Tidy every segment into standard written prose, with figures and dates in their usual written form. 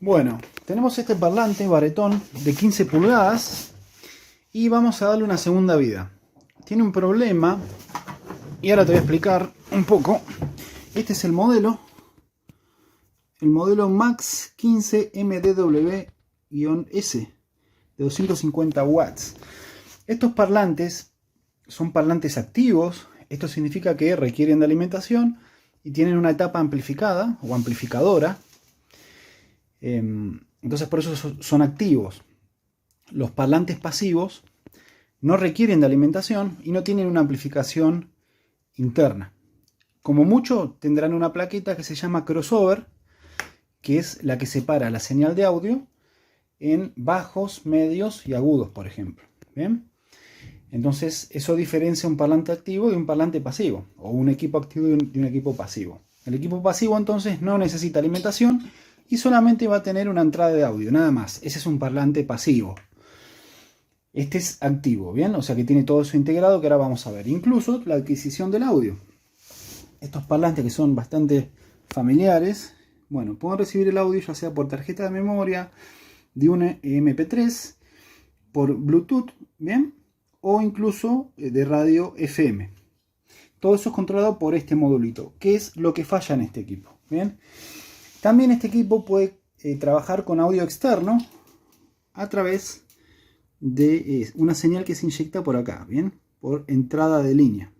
Bueno, tenemos este parlante baretón de 15 pulgadas y vamos a darle una segunda vida. Tiene un problema y ahora te voy a explicar un poco. Este es el modelo Max 15 MDW-S de 250 watts. Estos parlantes son parlantes activos. Esto significa que requieren de alimentación y tienen una etapa amplificada o amplificadora. Entonces por eso son activos. Los parlantes pasivos no requieren de alimentación y no tienen una amplificación interna. Como mucho tendrán una plaqueta que se llama crossover, que es la que separa la señal de audio en bajos, medios y agudos, por ejemplo. ¿Bien? Entonces eso diferencia un parlante activo de un parlante pasivo, o un equipo activo de un equipo pasivo. El equipo pasivo entonces no necesita alimentación y solamente va a tener una entrada de audio, nada más. Ese es un parlante pasivo. Este es activo, ¿bien? O sea que tiene todo eso integrado, que ahora vamos a ver. Incluso la adquisición del audio. Estos parlantes que son bastante familiares, bueno, pueden recibir el audio ya sea por tarjeta de memoria, de un MP3, por Bluetooth, ¿bien? O incluso de radio FM. Todo eso es controlado por este modulito, que es lo que falla en este equipo, ¿bien? También este equipo puede trabajar con audio externo a través de una señal que se inyecta por acá, ¿bien? Por entrada de línea,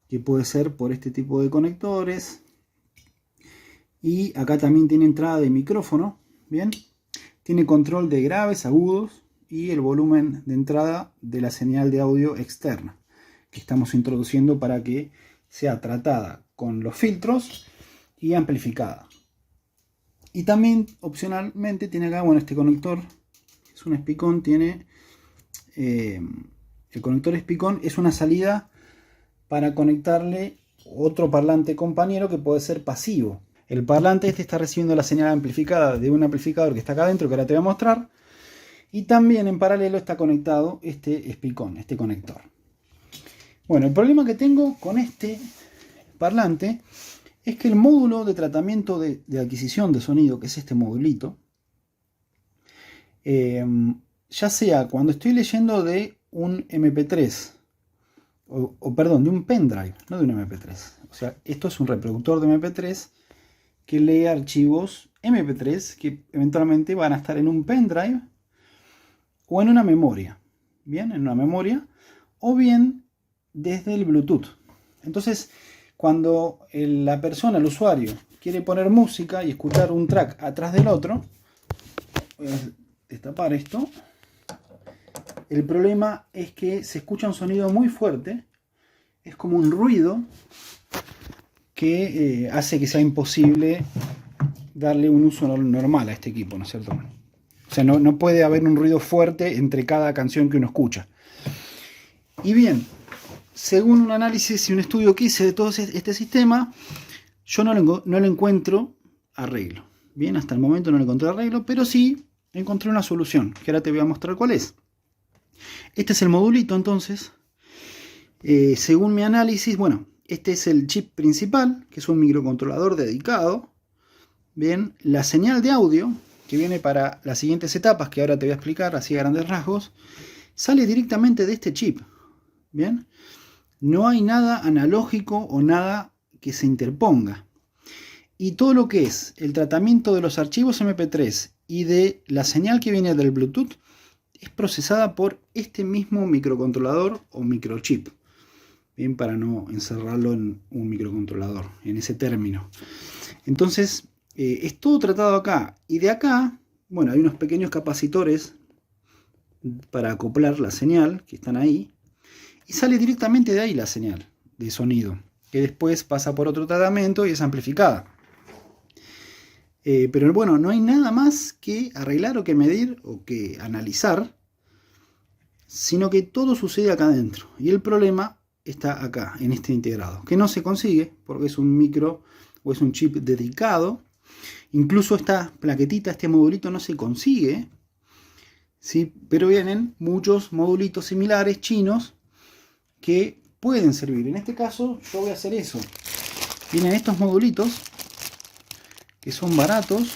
que puede ser por este tipo de conectores. Y acá también tiene entrada de micrófono, ¿bien? Tiene control de graves, agudos y el volumen de entrada de la señal de audio externa que estamos introduciendo para que sea tratada con los filtros y amplificada. Y también opcionalmente tiene acá, bueno, este conector es un espicón, tiene el conector espicón es una salida para conectarle otro parlante compañero que puede ser pasivo. El parlante este está recibiendo la señal amplificada de un amplificador que está acá adentro, que ahora te voy a mostrar. Y también en paralelo está conectado este espicón, este conector. Bueno, el problema que tengo con este parlante es que el módulo de tratamiento de adquisición de sonido, que es este modulito, ya sea cuando estoy leyendo de un MP3, perdón, de un pendrive, no de un MP3. O sea, esto es un reproductor de MP3 que lee archivos MP3 que eventualmente van a estar en un pendrive o en una memoria. Bien, en una memoria o bien desde el Bluetooth. Entonces, cuando la persona, el usuario, quiere poner música y escuchar un track atrás del otro, voy a destapar esto. El problema es que se escucha un sonido muy fuerte, es como un ruido que hace que sea imposible darle un uso normal a este equipo, ¿no es cierto? O sea, no puede haber un ruido fuerte entre cada canción que uno escucha. Y bien, según un análisis y un estudio que hice de todo este sistema, yo no le encuentro arreglo. Bien, hasta el momento no le encontré arreglo, pero sí encontré una solución, que ahora te voy a mostrar cuál es. Este es el modulito, entonces. Según mi análisis, bueno, este es el chip principal, que es un microcontrolador dedicado. Bien, la señal de audio, que viene para las siguientes etapas, que ahora te voy a explicar así a grandes rasgos, sale directamente de este chip. Bien, no hay nada analógico o nada que se interponga. Y todo lo que es el tratamiento de los archivos MP3 y de la señal que viene del Bluetooth es procesada por este mismo microcontrolador o microchip. Bien, para no encerrarlo en un microcontrolador, en ese término. Entonces, es todo tratado acá. Y de acá, bueno, hay unos pequeños capacitores para acoplar la señal, que están ahí. Y sale directamente de ahí la señal de sonido, que después pasa por otro tratamiento y es amplificada. Pero bueno, no hay nada más que arreglar o que medir o que analizar, sino que todo sucede acá adentro. Y el problema está acá, en este integrado, que no se consigue porque es un micro o es un chip dedicado. Incluso esta plaquetita, este modulito no se consigue, ¿sí? Pero vienen muchos modulitos similares chinos que pueden servir. En este caso yo voy a hacer eso. Vienen estos modulitos que son baratos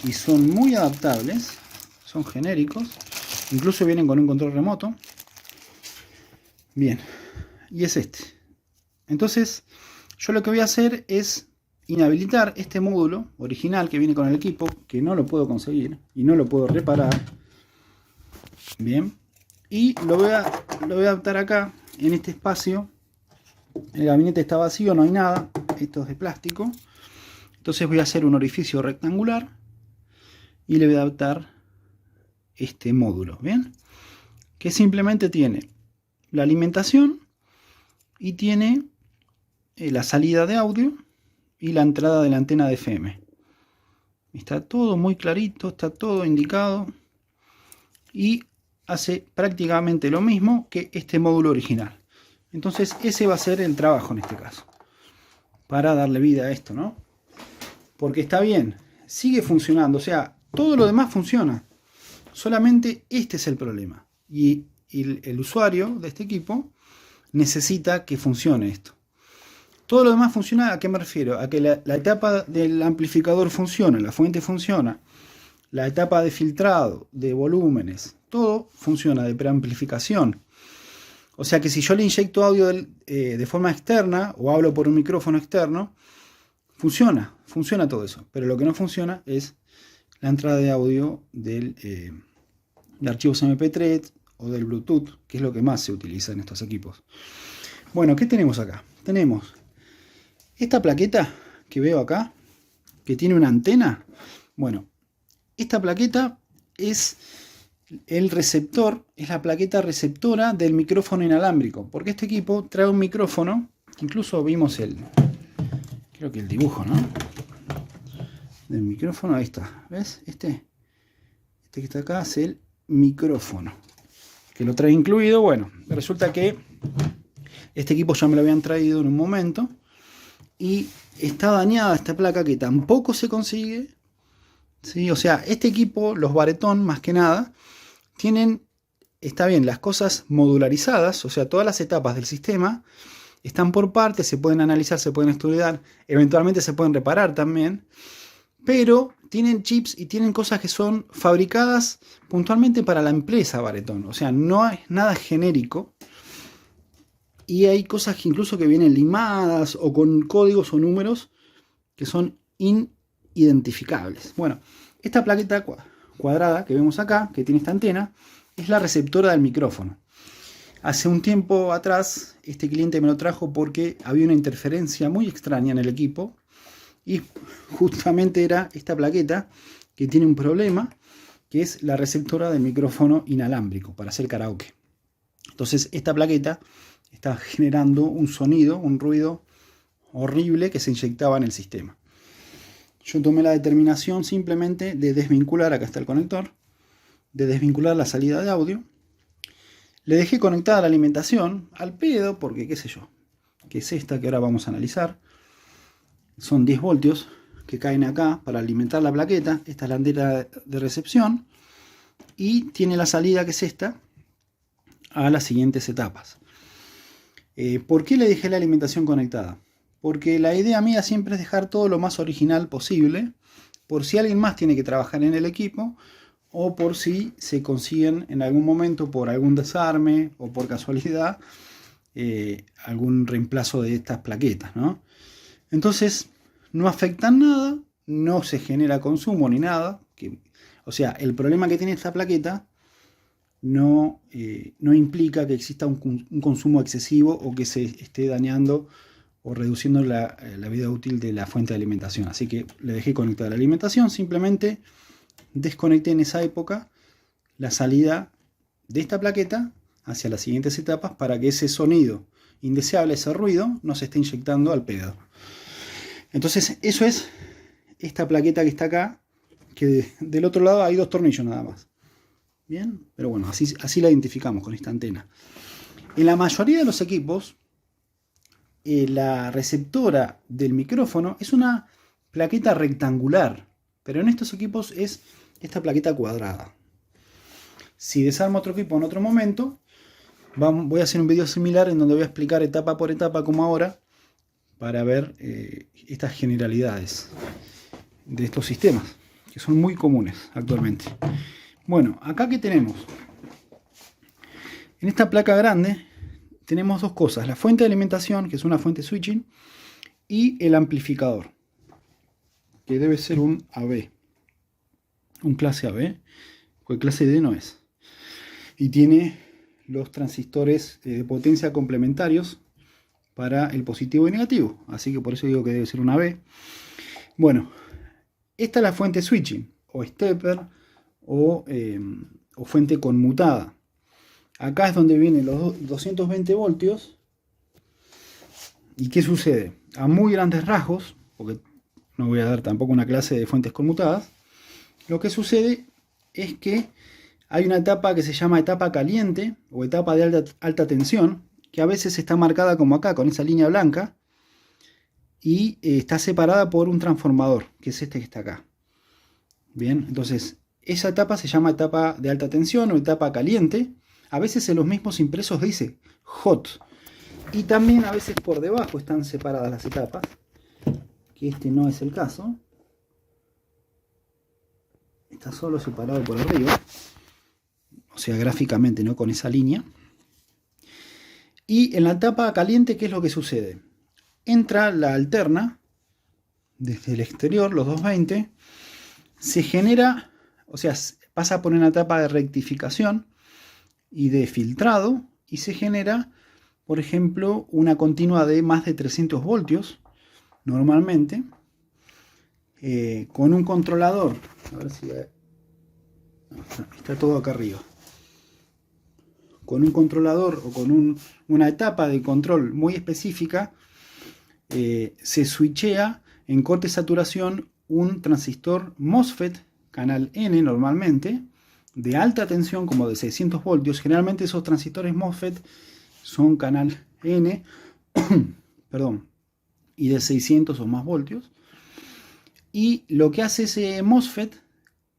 y son muy adaptables, son genéricos, incluso vienen con un control remoto. Bien, y es este. Entonces, yo lo que voy a hacer es inhabilitar este módulo original que viene con el equipo, que no lo puedo conseguir y no lo puedo reparar. Bien, y lo voy a adaptar acá, en este espacio. El gabinete está vacío, no hay nada, esto es de plástico. Entonces voy a hacer un orificio rectangular y le voy a adaptar este módulo, ¿bien? Que simplemente tiene la alimentación y tiene la salida de audio y la entrada de la antena de FM. Está todo muy clarito, está todo indicado y hace prácticamente lo mismo que este módulo original. Entonces ese va a ser el trabajo en este caso, para darle vida a esto, ¿no? Porque está bien, sigue funcionando, o sea, todo lo demás funciona. Solamente este es el problema. Y el usuario de este equipo necesita que funcione esto. Todo lo demás funciona, ¿a qué me refiero? A que la etapa del amplificador funciona, la fuente funciona, la etapa de filtrado, de volúmenes, todo funciona, de preamplificación. O sea que si yo le inyecto audio de forma externa o hablo por un micrófono externo, funciona todo eso. Pero lo que no funciona es la entrada de audio de archivos MP3 o del Bluetooth, que es lo que más se utiliza en estos equipos. Bueno, ¿qué tenemos acá? Tenemos esta plaqueta que veo acá, que tiene una antena. Bueno, esta plaqueta es el receptor, es la plaqueta receptora del micrófono inalámbrico, porque este equipo trae un micrófono, incluso vimos creo que el dibujo, ¿no? Del micrófono, ahí está, ¿ves? Este que está acá es el micrófono, que lo trae incluido. Bueno, resulta que este equipo ya me lo habían traído en un momento y está dañada esta placa, que tampoco se consigue, ¿sí? O sea, este equipo, los Baretón más que nada, tienen, está bien, las cosas modularizadas, o sea, todas las etapas del sistema están por partes, se pueden analizar, se pueden estudiar, eventualmente se pueden reparar también, pero tienen chips y tienen cosas que son fabricadas puntualmente para la empresa Baretón, o sea, no es nada genérico, y hay cosas que incluso que vienen limadas o con códigos o números que son inidentificables. Bueno, esta plaqueta cuadrada que vemos acá, que tiene esta antena, es la receptora del micrófono. Hace un tiempo atrás este cliente me lo trajo porque había una interferencia muy extraña en el equipo y justamente era esta plaqueta que tiene un problema, que es la receptora del micrófono inalámbrico para hacer karaoke. Entonces esta plaqueta está generando un sonido, un ruido horrible que se inyectaba en el sistema. Yo tomé la determinación simplemente de desvincular, acá está el conector, de desvincular la salida de audio. Le dejé conectada la alimentación al pedo, porque qué sé yo, que es esta que ahora vamos a analizar. Son 10 voltios que caen acá para alimentar la plaqueta. Esta es la antena de recepción. Y tiene la salida, que es esta, a las siguientes etapas. ¿Por qué le dejé la alimentación conectada? Porque la idea mía siempre es dejar todo lo más original posible, por si alguien más tiene que trabajar en el equipo, o por si se consiguen en algún momento por algún desarme o por casualidad algún reemplazo de estas plaquetas, ¿no? Entonces no afectan nada, no se genera consumo ni nada, o sea, el problema que tiene esta plaqueta no implica que exista un consumo excesivo o que se esté dañando o reduciendo la vida útil de la fuente de alimentación. Así que le dejé conectada la alimentación, simplemente desconecté en esa época la salida de esta plaqueta hacia las siguientes etapas para que ese sonido indeseable, ese ruido, no se esté inyectando al pedo. Entonces eso es esta plaqueta que está acá, que del otro lado hay 2 tornillos nada más. Bien, pero bueno, así la identificamos con esta antena. En la mayoría de los equipos, la receptora del micrófono es una plaqueta rectangular, pero en estos equipos es esta plaqueta cuadrada. Si desarmo otro equipo en otro momento, voy a hacer un video similar en donde voy a explicar etapa por etapa como ahora, para ver estas generalidades de estos sistemas, que son muy comunes actualmente. Bueno, acá que tenemos, en esta placa grande tenemos dos cosas: la fuente de alimentación, que es una fuente switching, y el amplificador, que debe ser un AB, un clase AB, porque clase D no es, y tiene los transistores de potencia complementarios para el positivo y negativo, así que por eso digo que debe ser una B. Bueno, esta es la fuente switching, o stepper, o fuente conmutada. Acá es donde vienen los 220 voltios. ¿Y qué sucede? A muy grandes rasgos, porque no voy a dar tampoco una clase de fuentes conmutadas, lo que sucede es que hay una etapa que se llama etapa caliente o etapa de alta tensión, que a veces está marcada como acá, con esa línea blanca, y está separada por un transformador, que es este que está acá. Bien, entonces esa etapa se llama etapa de alta tensión o etapa caliente. A veces en los mismos impresos dice hot. Y también a veces por debajo están separadas las etapas, que este no es el caso. Está solo separado por arriba, o sea, gráficamente, no con esa línea. Y en la etapa caliente, ¿qué es lo que sucede? Entra la alterna desde el exterior, los 220, se genera, o sea, pasa por una etapa de rectificación y de filtrado, y se genera, por ejemplo, una continua de más de 300 voltios, normalmente, con un controlador. A ver si está todo acá arriba. Con un controlador o con una etapa de control muy específica, se switchea en corte saturación un transistor MOSFET, canal N normalmente, de alta tensión, como de 600 voltios. Generalmente esos transistores MOSFET son canal N, perdón, y de 600 o más voltios. Y lo que hace ese MOSFET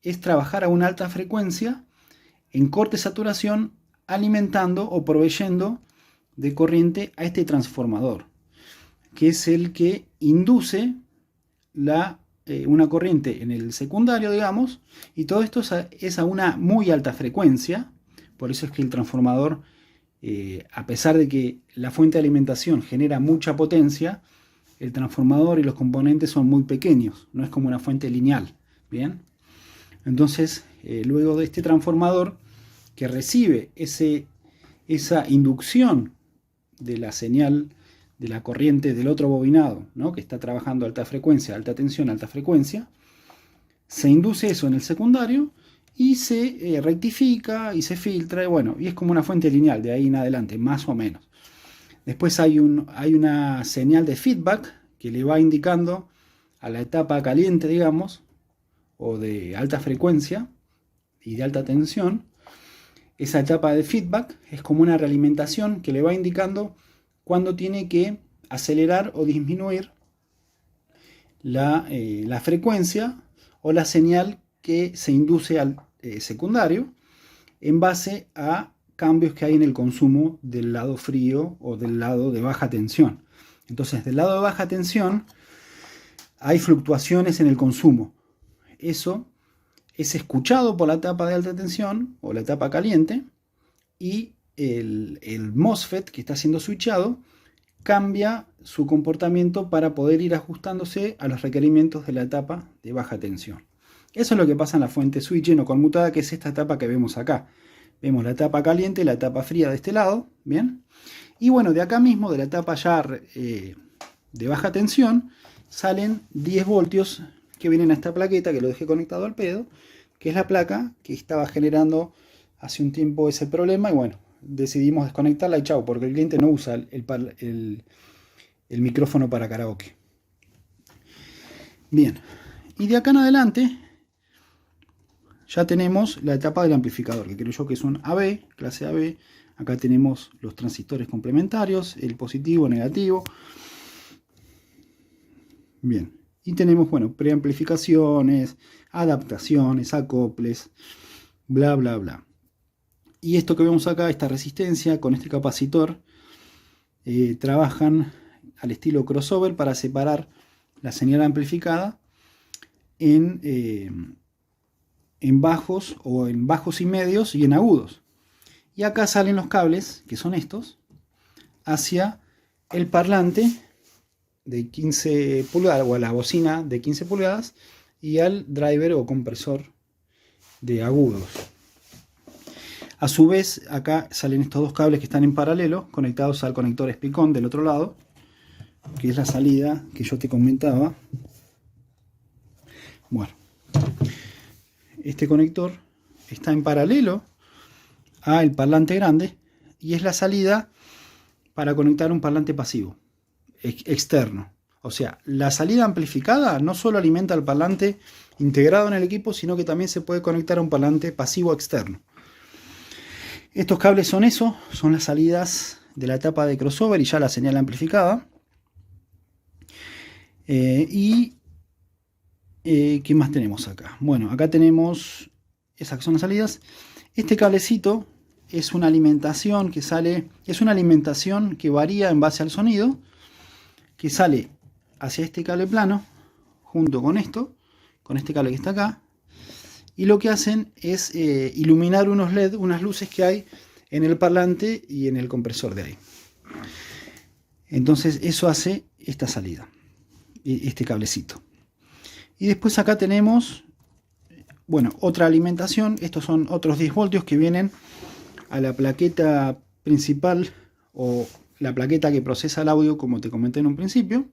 es trabajar a una alta frecuencia en corte saturación, alimentando o proveyendo de corriente a este transformador, que es el que induce una corriente en el secundario, digamos, y todo esto es a una muy alta frecuencia. Por eso es que el transformador, a pesar de que la fuente de alimentación genera mucha potencia, el transformador y los componentes son muy pequeños, no es como una fuente lineal. Bien, entonces luego de este transformador que recibe esa inducción de la señal de la corriente del otro bobinado, ¿no?, que está trabajando a alta frecuencia, alta tensión, alta frecuencia, se induce eso en el secundario y se rectifica y se filtra, y bueno, y es como una fuente lineal de ahí en adelante, más o menos. Después hay una señal de feedback que le va indicando a la etapa caliente, digamos, o de alta frecuencia y de alta tensión. Esa etapa de feedback es como una realimentación que le va indicando cuándo tiene que acelerar o disminuir la frecuencia o la señal que se induce al secundario en base a cambios que hay en el consumo del lado frío o del lado de baja tensión. Entonces, del lado de baja tensión hay fluctuaciones en el consumo. Eso es escuchado por la etapa de alta tensión o la etapa caliente, y el MOSFET que está siendo switchado cambia su comportamiento para poder ir ajustándose a los requerimientos de la etapa de baja tensión. Eso es lo que pasa en la fuente switching o conmutada, que es esta etapa que vemos acá. Vemos la etapa caliente y la etapa fría de este lado, ¿bien? Y bueno, de acá mismo, de la etapa ya de baja tensión, salen 10 voltios que vienen a esta plaqueta, que lo dejé conectado al pedo, que es la placa que estaba generando hace un tiempo ese problema, y bueno, decidimos desconectarla y chau, porque el cliente no usa el micrófono para karaoke. Bien, y de acá en adelante ya tenemos la etapa del amplificador, que creo yo que es un AB, clase AB. Acá tenemos los transistores complementarios, el positivo, negativo. Bien, y tenemos, bueno, preamplificaciones, adaptaciones, acoples, bla, bla, bla. Y esto que vemos acá, esta resistencia con este capacitor, trabajan al estilo crossover para separar la señal amplificada en en bajos o en bajos y medios y en agudos. Y acá salen los cables, que son estos, hacia el parlante de 15 pulgadas o a la bocina de 15 pulgadas y al driver o compresor de agudos. A su vez, acá salen estos dos cables que están en paralelo, conectados al conector Spicon del otro lado, que es la salida que yo te comentaba. Bueno, este conector está en paralelo al parlante grande y es la salida para conectar un parlante pasivo externo. O sea, la salida amplificada no solo alimenta al parlante integrado en el equipo, sino que también se puede conectar a un parlante pasivo externo. Estos cables son eso, son las salidas de la etapa de crossover y ya la señal amplificada. ¿Qué más tenemos acá? Bueno, acá tenemos, esas son las salidas. Este cablecito es una alimentación que sale, es una alimentación que varía en base al sonido, que sale hacia este cable plano, junto con esto, con este cable que está acá, y lo que hacen es iluminar unos LED, unas luces que hay en el parlante y en el compresor de ahí. Entonces eso hace esta salida, este cablecito. Y después acá tenemos, bueno, otra alimentación. Estos son otros 10 voltios que vienen a la plaqueta principal o la plaqueta que procesa el audio, como te comenté en un principio,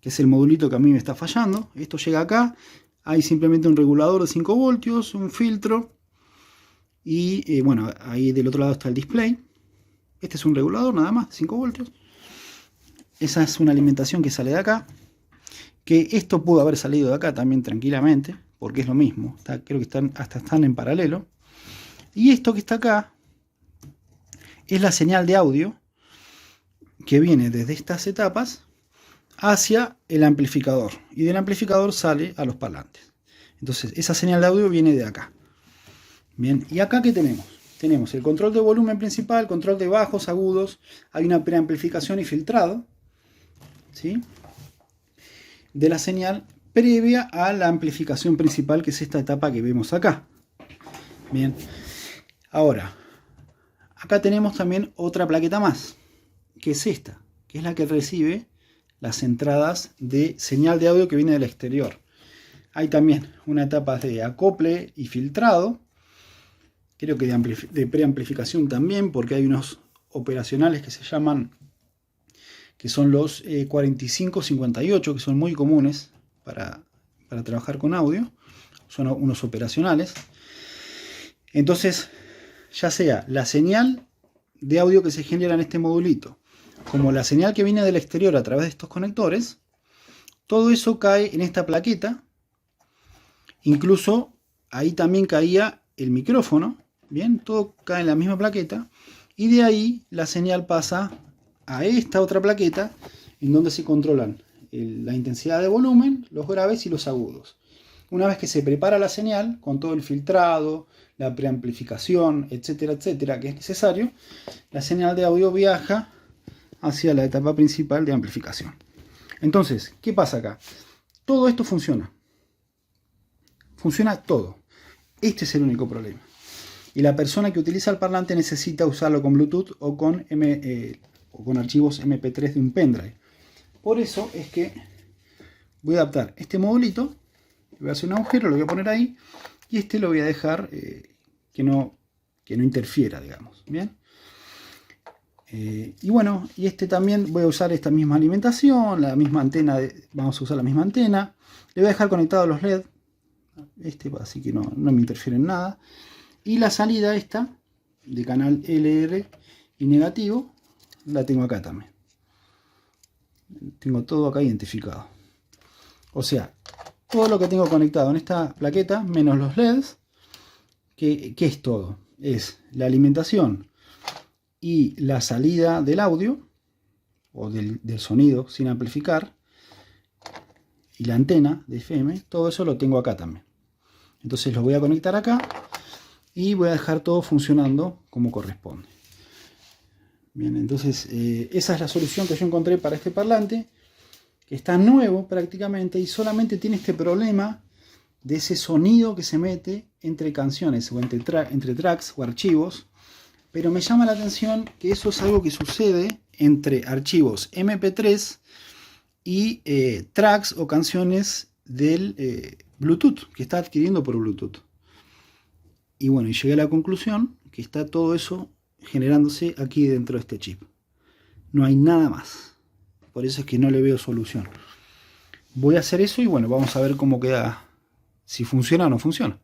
que es el modulito que a mí me está fallando. Esto llega acá, hay simplemente un regulador de 5 voltios, un filtro y bueno, ahí del otro lado está el display. Este es un regulador nada más, 5 voltios. Esa es una alimentación que sale de acá, que esto pudo haber salido de acá también tranquilamente, porque es lo mismo, creo que están en paralelo. Y esto que está acá es la señal de audio que viene desde estas etapas hacia el amplificador, y del amplificador sale a los parlantes. Entonces esa señal de audio viene de acá. Bien, y acá ¿qué tenemos? Tenemos el control de volumen principal, control de bajos, agudos, hay una preamplificación y filtrado, ¿sí?, de la señal previa a la amplificación principal, que es esta etapa que vemos acá. Bien, ahora acá tenemos también otra plaqueta más, que es esta, que es la que recibe las entradas de señal de audio que viene del exterior. Hay también una etapa de acople y filtrado, creo que de preamplificación también, porque hay unos operacionales que se llaman, que son los 4558, que son muy comunes para trabajar con audio, son unos operacionales. Entonces, ya sea la señal de audio que se genera en este modulito, como la señal que viene del exterior a través de estos conectores, todo eso cae en esta plaqueta. Incluso ahí también caía el micrófono, bien, todo cae en la misma plaqueta, y de ahí la señal pasa a esta otra plaqueta, en donde se controlan la intensidad de volumen, los graves y los agudos. Una vez que se prepara la señal, con todo el filtrado, la preamplificación, etcétera, etcétera, que es necesario, la señal de audio viaja hacia la etapa principal de amplificación. Entonces, ¿qué pasa acá? Todo esto funciona. Funciona todo. Este es el único problema. Y la persona que utiliza el parlante necesita usarlo con Bluetooth o con archivos MP3 de un pendrive. Por eso es que voy a adaptar este modulito, voy a hacer un agujero, lo voy a poner ahí, y este lo voy a dejar que no interfiera, digamos. Bien. Y bueno, y este también voy a usar esta misma alimentación, la misma antena, vamos a usar la misma antena. Le voy a dejar conectados los LED, así que no me interfiere en nada. Y la salida esta, de canal LR y negativo, la tengo acá también. Tengo todo acá identificado. O sea, todo lo que tengo conectado en esta plaqueta, menos los LEDs, que es todo. Es la alimentación y la salida del audio, o del sonido sin amplificar, y la antena de FM, todo eso lo tengo acá también. Entonces lo voy a conectar acá y voy a dejar todo funcionando como corresponde. Bien, entonces esa es la solución que yo encontré para este parlante, que está nuevo prácticamente y solamente tiene este problema de ese sonido que se mete entre canciones o entre tracks o archivos, pero me llama la atención que eso es algo que sucede entre archivos MP3 y tracks o canciones del Bluetooth, que está adquiriendo por Bluetooth. Y bueno, y llegué a la conclusión que está todo eso generándose aquí dentro de este chip. No hay nada más. Por eso es que no le veo solución. Voy a hacer eso y bueno, vamos a ver cómo queda, si funciona o no funciona.